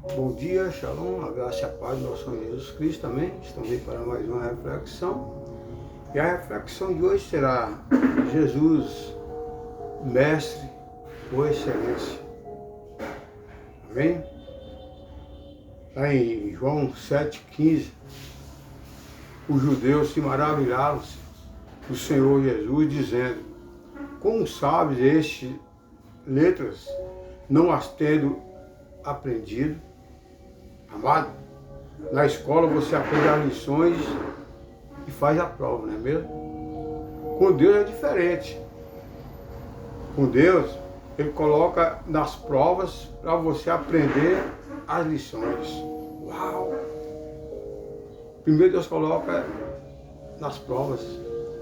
Bom dia, shalom, a graça e a paz do nosso Senhor Jesus Cristo, amém? Estamos aí para mais uma reflexão. E a reflexão de hoje será Jesus, mestre por excelência. Amém? Lá em João 7,15, os judeus se maravilhavam do Senhor Jesus, dizendo: como sabes estas letras, não as tendo aprendido? Amado, na escola você aprende as lições e faz a prova, não é mesmo? Com Deus é diferente. Com Deus, Ele coloca nas provas para você aprender as lições. Uau! Primeiro Deus coloca nas provas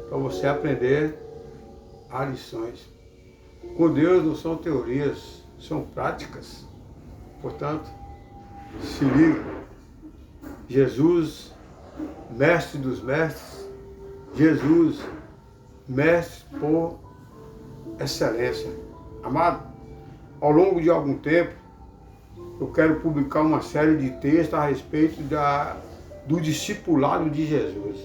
para você aprender as lições. Com Deus não são teorias, são práticas. Portanto, se liga. Jesus, mestre dos mestres, Jesus, mestre por excelência. Amado, ao longo de algum tempo, eu quero publicar uma série de textos a respeito do discipulado de Jesus.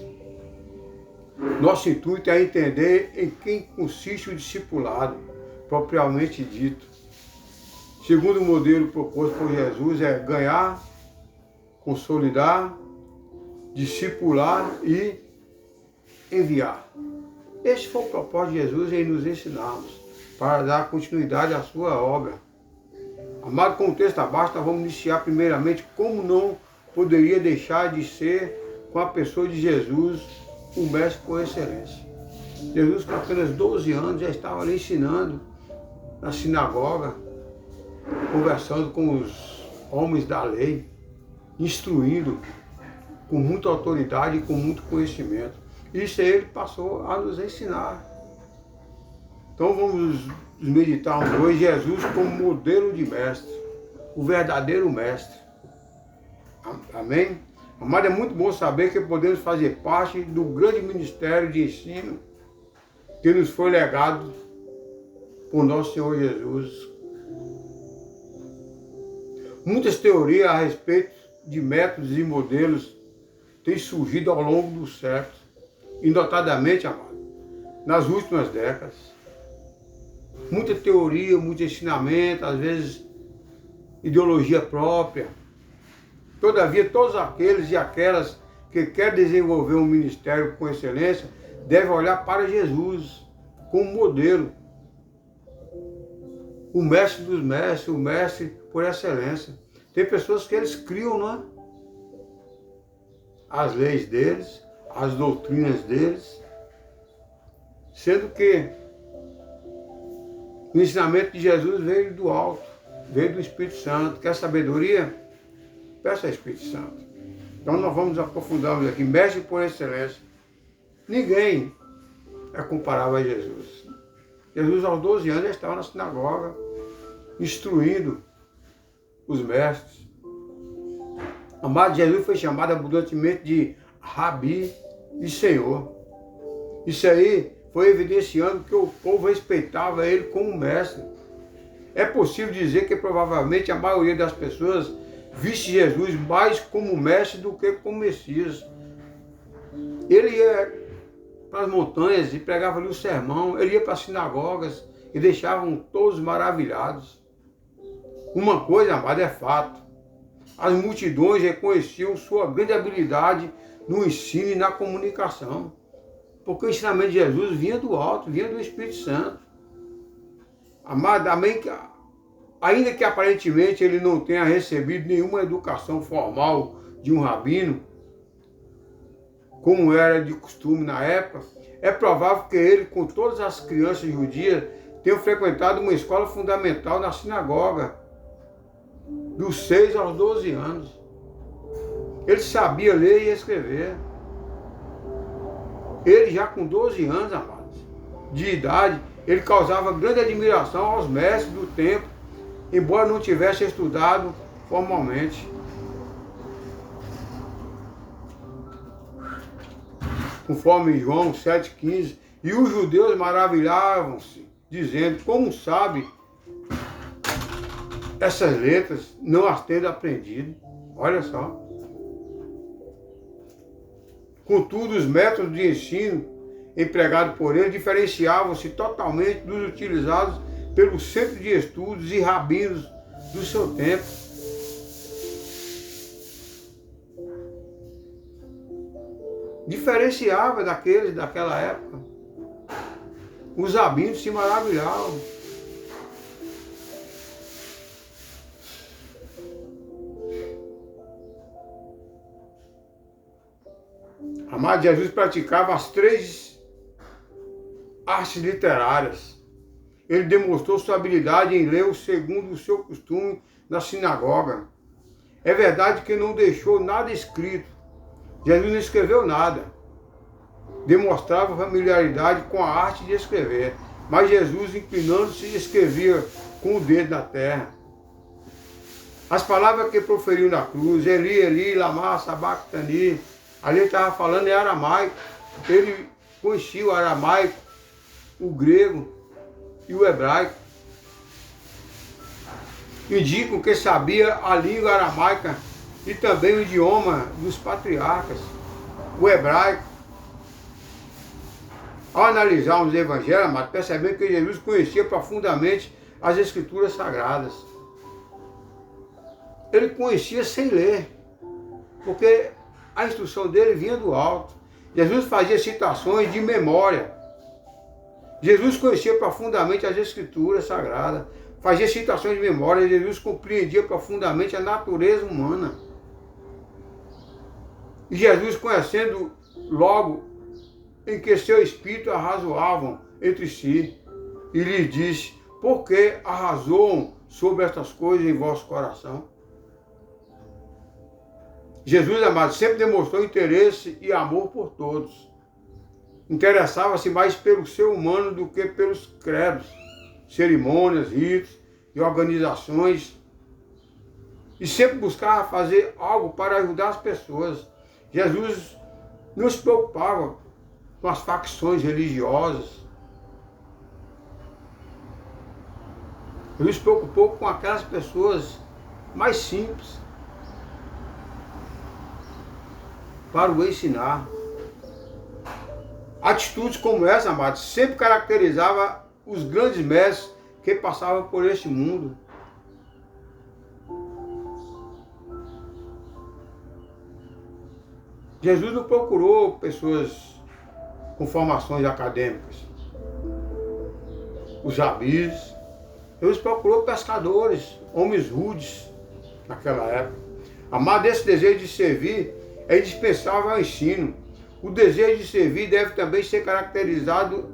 Nosso intuito é entender em quem consiste o discipulado, propriamente dito. Segundo o modelo proposto por Jesus é ganhar, consolidar, discipular e enviar. Este foi o propósito de Jesus em nos ensinarmos, para dar continuidade à sua obra. Amado, com o texto abaixo, nós vamos iniciar primeiramente como não poderia deixar de ser com a pessoa de Jesus, o mestre por excelência. Jesus, com apenas 12 anos, já estava ali ensinando na sinagoga, conversando com os homens da lei, instruindo com muita autoridade e com muito conhecimento. Isso aí ele passou a nos ensinar. Então vamos meditar hoje Jesus como modelo de mestre, o verdadeiro mestre. Amém? Amado, é muito bom saber que podemos fazer parte do grande ministério de ensino que nos foi legado por nosso Senhor Jesus. Muitas teorias a respeito de métodos e modelos têm surgido ao longo dos séculos, e notadamente, amado, nas últimas décadas. Muita teoria, muito ensinamento, às vezes ideologia própria. Todavia, todos aqueles e aquelas que querem desenvolver um ministério com excelência devem olhar para Jesus como modelo. O mestre dos mestres, o mestre por excelência. Tem pessoas que eles criam, não é? As leis deles, as doutrinas deles, sendo que o ensinamento de Jesus veio do alto, veio do Espírito Santo. Quer sabedoria? Peça ao Espírito Santo. Então nós vamos aprofundar aqui, mestre por excelência. Ninguém é comparável a Jesus. Jesus, aos 12 anos, já estava na sinagoga, instruindo os mestres. Amado, Jesus foi chamado abundantemente de Rabi e Senhor. Isso aí foi evidenciando que o povo respeitava ele como mestre. É possível dizer que provavelmente a maioria das pessoas visse Jesus mais como mestre do que como Messias. Ele ia para as montanhas e pregava ali o sermão, ele ia para as sinagogas e deixavam todos maravilhados. Uma coisa, amado, é fato. As multidões reconheciam sua grande habilidade no ensino e na comunicação. Porque o ensinamento de Jesus vinha do alto, vinha do Espírito Santo. Amado, amém, ainda que aparentemente ele não tenha recebido nenhuma educação formal de um rabino, como era de costume na época, é provável que ele, com todas as crianças judias, tenha frequentado uma escola fundamental na sinagoga, dos 6 aos 12 anos. Ele sabia ler e escrever. Ele já com 12 anos, amados, de idade, ele causava grande admiração aos mestres do tempo, embora não tivesse estudado formalmente. Conforme João 7,15, e os judeus maravilhavam-se, dizendo: como sabe essas letras, não as tendo aprendido. Olha só. Contudo, os métodos de ensino empregados por ele diferenciavam-se totalmente dos utilizados pelos centros de estudos e rabinos do seu tempo. Diferenciava daqueles daquela época. Os rabinos se maravilhavam. Amado, Jesus praticava as 3 artes literárias. Ele demonstrou sua habilidade em ler segundo o seu costume na sinagoga. É verdade que não deixou nada escrito. Jesus não escreveu nada. Demonstrava familiaridade com a arte de escrever. Mas Jesus, inclinando-se, escrevia com o dedo na terra. As palavras que proferiu na cruz, Eli, Eli, lama sabachthani, ali ele estava falando em aramaico. Ele conhecia o aramaico, o grego e o hebraico. Indicam que sabia a língua aramaica e também o idioma dos patriarcas, o hebraico. Ao analisarmos os evangelhos, amados, percebemos que Jesus conhecia profundamente as escrituras sagradas. Ele conhecia sem ler, porque a instrução dele vinha do alto. Jesus fazia citações de memória. Jesus conhecia profundamente as escrituras sagradas, fazia citações de memória. Jesus compreendia profundamente a natureza humana. E Jesus, conhecendo logo em que seu espírito arrazoavam entre si, e lhes disse: por que arrazoam sobre estas coisas em vosso coração? Jesus, amado, sempre demonstrou interesse e amor por todos. Interessava-se mais pelo ser humano do que pelos credos, cerimônias, ritos e organizações. E sempre buscava fazer algo para ajudar as pessoas. Jesus não se preocupava com as facções religiosas. Jesus se preocupou com aquelas pessoas mais simples, para o ensinar. Atitudes como essa, amados, sempre caracterizava os grandes mestres que passavam por este mundo. Jesus não procurou pessoas com formações acadêmicas, os rabis. Jesus procurou pescadores, homens rudes naquela época. Amado, esse desejo de servir é indispensável ao ensino. O desejo de servir deve também ser caracterizado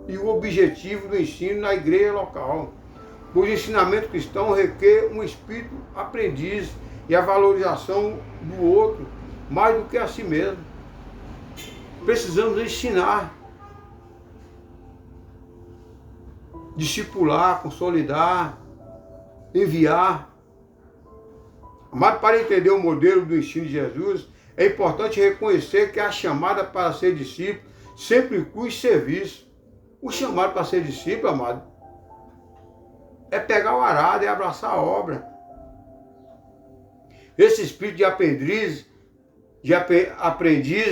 e o objetivo do ensino na igreja local. O ensinamento cristão requer um espírito aprendiz e a valorização do outro mais do que a si mesmo. Precisamos ensinar, discipular, consolidar, enviar. Mas para entender o modelo do ensino de Jesus, é importante reconhecer que a chamada para ser discípulo sempre inclui serviço. O chamado para ser discípulo, amado, é pegar o arado e abraçar a obra. Esse espírito de aprendiz,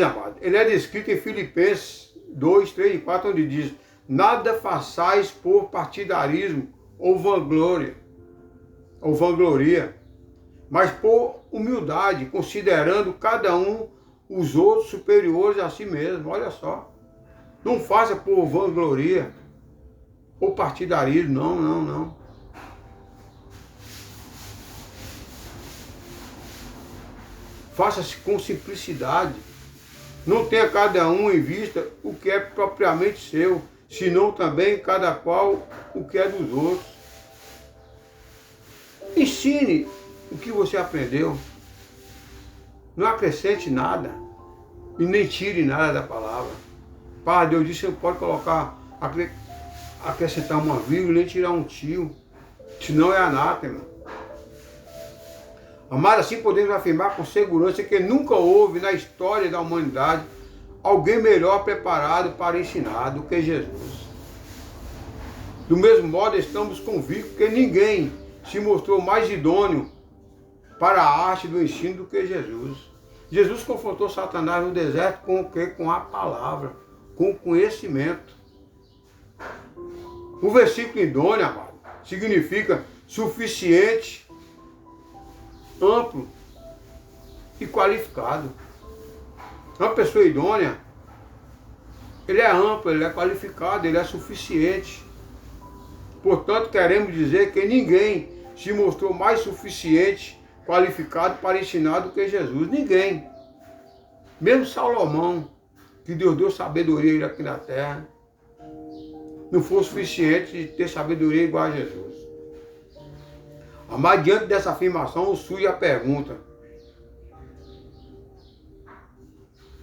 amado, ele é descrito em Filipenses 2, 3 e 4, onde diz: nada façais por partidarismo ou vangloria, mas por humildade, considerando cada um os outros superiores a si mesmo. Olha só. Não faça por vangloria ou partidarismo, não. Faça-se com simplicidade. Não tenha cada um em vista o que é propriamente seu, senão também cada qual o que é dos outros. Ensine o que você aprendeu. Não acrescente nada e nem tire nada da palavra. Pai, Deus disse que você não pode acrescentar uma vírgula nem tirar um tio, senão é anátema. Amado, assim podemos afirmar com segurança que nunca houve na história da humanidade alguém melhor preparado para ensinar do que Jesus. Do mesmo modo, estamos convictos que ninguém se mostrou mais idôneo para a arte do ensino do que Jesus. Jesus confrontou Satanás no deserto com o quê? Com a palavra, com o conhecimento. O versículo idôneo, amado, significa suficiente, amplo e qualificado. Uma pessoa idônea, ele é amplo, ele é qualificado, ele é suficiente. Portanto, queremos dizer que ninguém se mostrou mais suficiente, qualificado para ensinar do que Jesus. Ninguém. Mesmo Salomão, que Deus deu sabedoria aqui na terra, não foi suficiente de ter sabedoria igual a Jesus. Mas diante dessa afirmação surge a pergunta: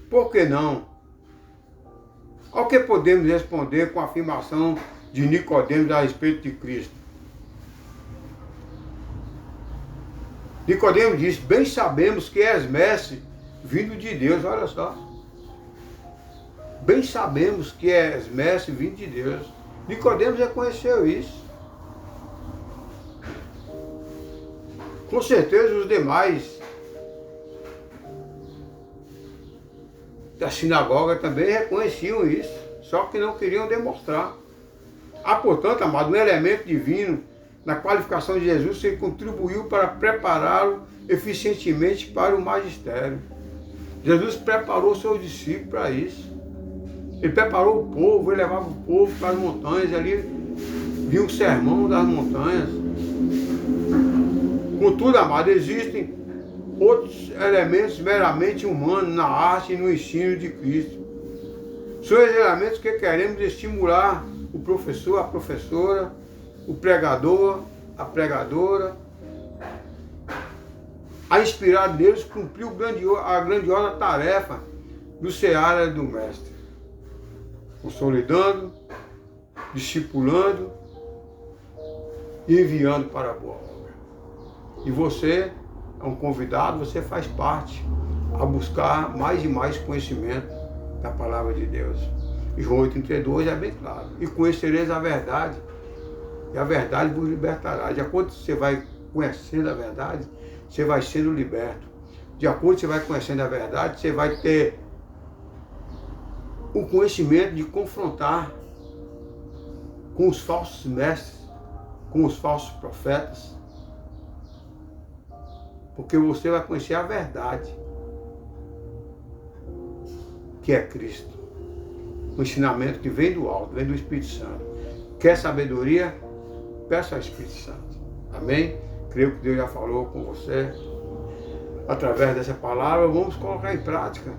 por que não? Ao que podemos responder com a afirmação de Nicodemos a respeito de Cristo? Nicodemos disse: bem sabemos que és mestre vindo de Deus. Olha só. Bem sabemos que és mestre vindo de Deus. Nicodemos reconheceu isso. Com certeza os demais da sinagoga também reconheciam isso, só que não queriam demonstrar. Há, portanto, amado, um elemento divino na qualificação de Jesus que contribuiu para prepará-lo eficientemente para o magistério. Jesus preparou seus discípulos para isso. Ele preparou o povo, ele levava o povo para as montanhas, ali vinha o sermão das montanhas. Contudo, amado, existem outros elementos meramente humanos na arte e no ensino de Cristo. São os elementos que queremos estimular o professor, a professora, o pregador, a pregadora, a inspirar neles cumprir a grandiosa tarefa do seara do mestre, consolidando, discipulando e enviando para a boa obra. E você é um convidado, você faz parte a buscar mais e mais conhecimento da palavra de Deus. E João 8,32 é bem claro: e conhecereis a verdade, e a verdade vos libertará. De acordo com você vai conhecendo a verdade, você vai sendo liberto. De acordo com você vai conhecendo a verdade, você vai ter o conhecimento de confrontar com os falsos mestres, com os falsos profetas, porque você vai conhecer a verdade, que é Cristo. Um ensinamento que vem do alto, vem do Espírito Santo. Quer sabedoria? Peça ao Espírito Santo. Amém? Creio que Deus já falou com você. Através dessa palavra, vamos colocar em prática.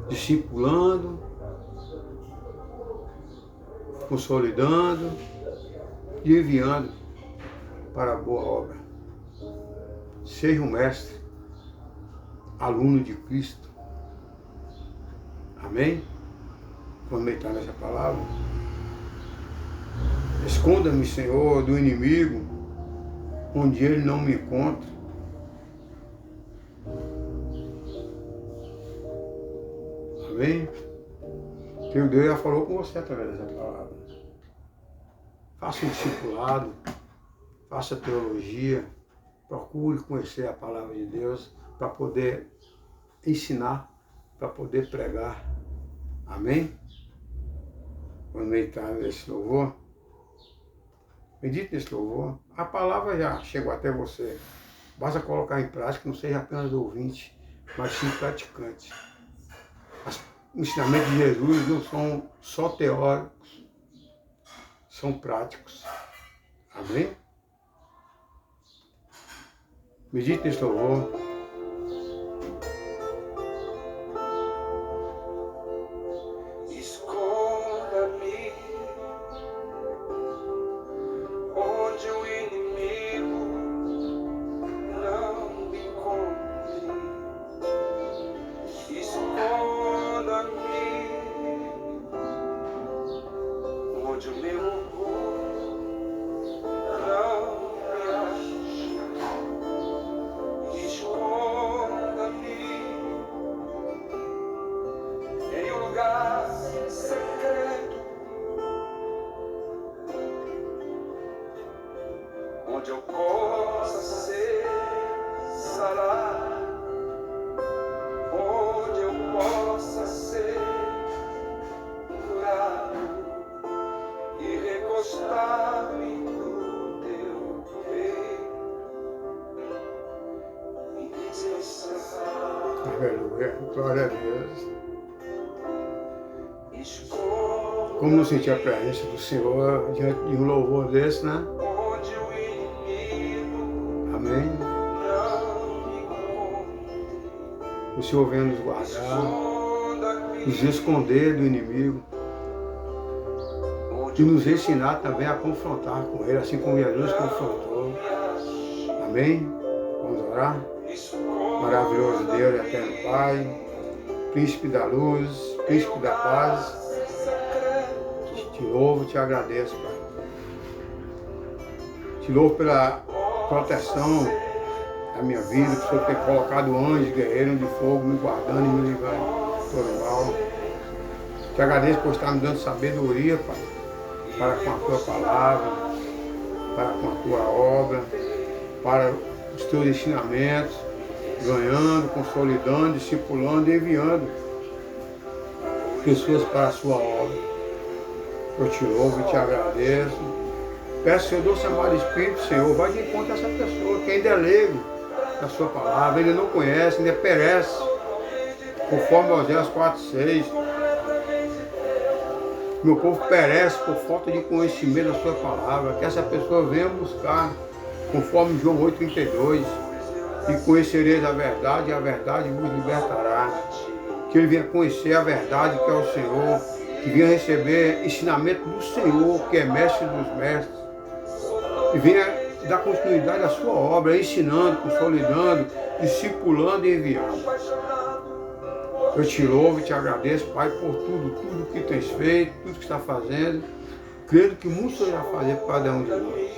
Discipulando, consolidando e enviando para a boa obra. Seja um mestre, aluno de Cristo. Amém? Vamos meditar nessa palavra. Esconda-me, Senhor, do inimigo, onde ele não me encontra. Amém? Que o Deus já falou com você através dessa palavra. Faça um discipulado, faça teologia, procure conhecer a palavra de Deus para poder ensinar, para poder pregar. Amém? Vamos meditar nesse louvor. Medite nesse louvor. A palavra já chegou até você. Basta colocar em prática, não seja apenas ouvinte, mas sim praticante. Os ensinamentos de Jesus não são só teóricos, são práticos. Amém? Medite nesse louvor. Esconda-me onde o inimigo não me encontre. Esconda-me onde o meu orgulho não me ache. Aleluia. Glória a Deus. escolho Como não sentir a presença do Senhor diante de um louvor desse, né? onde o inimigo Amém. não me encontra. O Senhor vem nos guardar, Esconda nos esconder do inimigo e nos ensinar também a confrontar com ele, assim como Jesus confrontou. Amém? Vamos orar? Maravilhoso Deus, eterno Pai, Príncipe da luz, Príncipe da paz, te louvo, te agradeço, Pai. Te louvo pela proteção da minha vida, por Senhor ter colocado anjos, guerreiros de fogo, me guardando e me livrando de todo mal. Te agradeço por estar me dando sabedoria, Pai, para com a tua palavra, para com a tua obra, para os teus ensinamentos, ganhando, consolidando, discipulando e enviando pessoas para a sua obra. Eu te louvo e te agradeço. Peço, Senhor, doce amado Espírito, Senhor, vai de encontro a essa pessoa que ainda é leigo da sua palavra, ainda não conhece, ainda perece, conforme Oséias 4:6. Meu povo perece por falta de conhecimento da sua palavra, que essa pessoa venha buscar, conforme João 8:32, e conhecereis a verdade, e a verdade vos libertará. Que ele venha conhecer a verdade, que é o Senhor, que venha receber ensinamento do Senhor, que é mestre dos mestres, e venha dar continuidade à sua obra, ensinando, consolidando, discipulando e enviando. Eu te louvo e te agradeço, Pai, por tudo que tens feito, tudo que está fazendo, crendo que muito Senhor irá fazer para cada um de nós.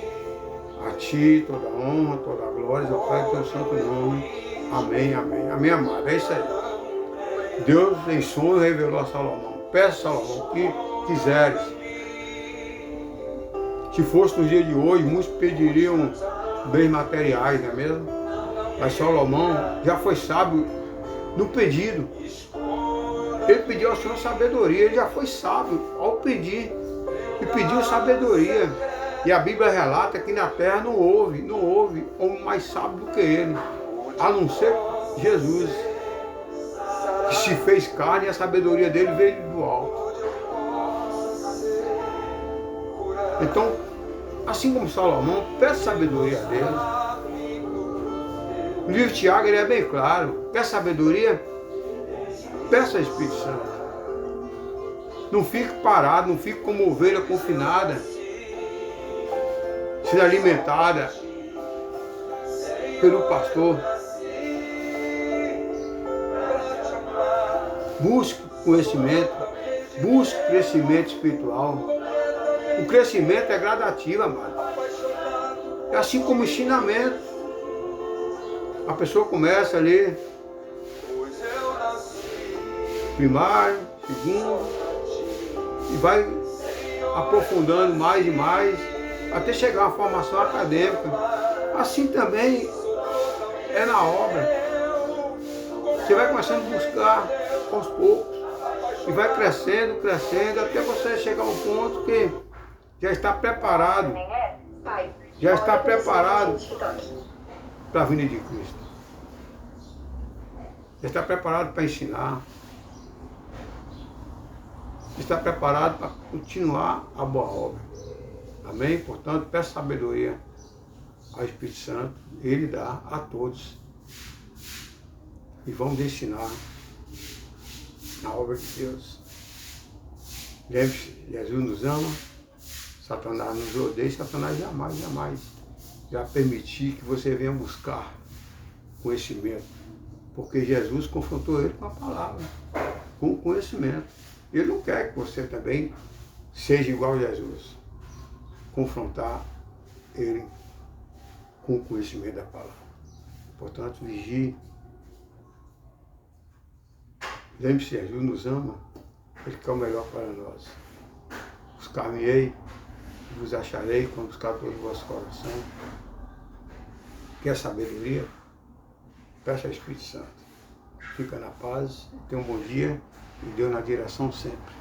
A Ti toda a honra, toda a glória, ao Pai do Teu santo nome. Amém, amém. Amém, amado. É isso aí. Deus em sonho revelou a Salomão. Peça, Salomão, o que quiseres. Se fosse no dia de hoje, muitos pediriam bens materiais, não é mesmo? Mas Salomão já foi sábio no pedido. Ele pediu ao Senhor sabedoria, ele já foi sábio ao pedir. E pediu sabedoria. E a Bíblia relata que na terra não houve homem mais sábio do que ele, a não ser Jesus, que se fez carne e a sabedoria dele veio do alto. Então, assim como Salomão, peça sabedoria a Deus. O livro de Tiago ele é bem claro. Peça sabedoria, peça ao Espírito Santo. Não fique parado, não fique como ovelha confinada, sendo alimentada pelo pastor. Busque conhecimento, busque crescimento espiritual. O crescimento é gradativo, amado. É assim como ensinamento. A pessoa começa ali, primário, segundo, e vai aprofundando mais e mais, até chegar a uma formação acadêmica. Assim também é na obra. Você vai começando a buscar aos poucos, e vai crescendo, até você chegar a um ponto que já está preparado para a vinda de Cristo. Já está preparado para ensinar. Está preparado para continuar a boa obra. Amém? Portanto, peça sabedoria ao Espírito Santo, Ele dá a todos. E vamos ensinar na obra de Deus. Lembre-se, Jesus nos ama, Satanás nos odeia, Satanás jamais vai permitir que você venha buscar conhecimento. Porque Jesus confrontou ele com a palavra, com o conhecimento. Ele não quer que você também seja igual a Jesus. Confrontar ele com o conhecimento da palavra. Portanto, vigie. Lembre-se, Jesus nos ama, Ele quer o melhor para nós. Buscar-me-ei, vos acharei quando buscar todo o vosso coração. Quer sabedoria? Peça ao Espírito Santo. Fica na paz, tenha um bom dia e Deus na direção sempre.